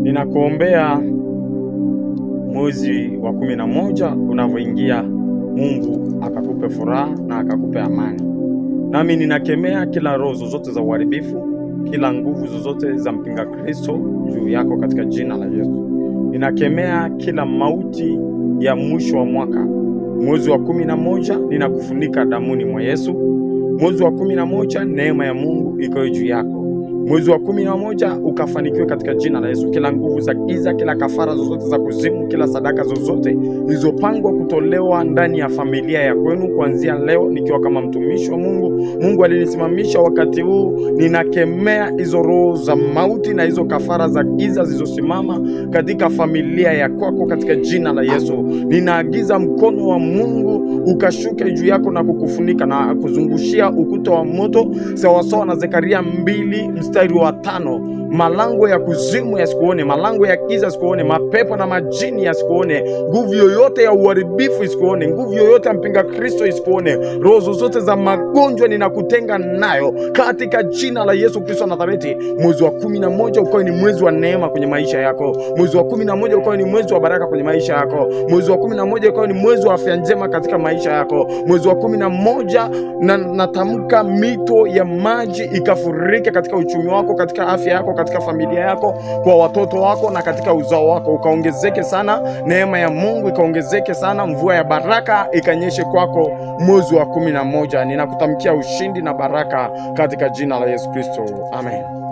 Ninakuombea mwezi wa 11 unavyoingia, Mungu akakupe furaha na akakupe amani. Nami ninakemea kila roho zozote za uharibifu, kila nguvu zozote za mpinga Kristo juu yako katika jina la Yesu. Ninakemea kila mauti ya mwisho wa mwaka. Mwezi wa 11 ninakufunika damuni mwa Yesu. Mwezi wa 11 neema ya Mungu iko juu yako. Mwezi wa 11 ukafanikiwe katika jina la Yesu. Kila nguvu za giza, kila kafara zozote za kuzimu, kila sadaka zozote zilizopangwa kutolewa ndani ya familia ya kwenu kuanzia leo, nikiwa kama mtumishi wa Mungu, Mungu alinisimamisha wakati huu, ninakemea hizo roho za mauti na hizo kafara za giza zilizosimama katika familia ya kwako katika jina la Yesu. Ninaagiza mkono wa Mungu ukashuke juu yako na kukufunika na kuzungushia ukuta wa moto sawasawa na Zekaria 2:5. Malango ya kuzimu yasikuone, malango ya giza yasikuone, mapepo na majini yasikuone, nguvu yoyote ya uharibifu isikuone, nguvu yoyote ya mpinga Kristo isikuone. Roho zozote za magonjwa ninakutenga nayo katika jina la Yesu Kristo wa Nazareti. Mwezi wa 11 ukawe ni mwezi wa neema kwenye maisha yako. Mwezi wa 11 ukawe ni mwezi wa baraka kwenye maisha yako. Mwezi wa 11 ukawe ni mwezi wa afya njema katika maisha yako. Mwezi wa 11 natamka mito ya maji ikafurike katika uchumi wako, katika afya yako, katika familia yako, kwa watoto wako na katika uzao wako. Ukaongezeke sana, neema ya Mungu ikaongezeke sana, mvua ya baraka ikanyeshe kwako mwezi wa 11. Ninakutamkia ushindi na baraka katika jina la Yesu Kristo. Amen.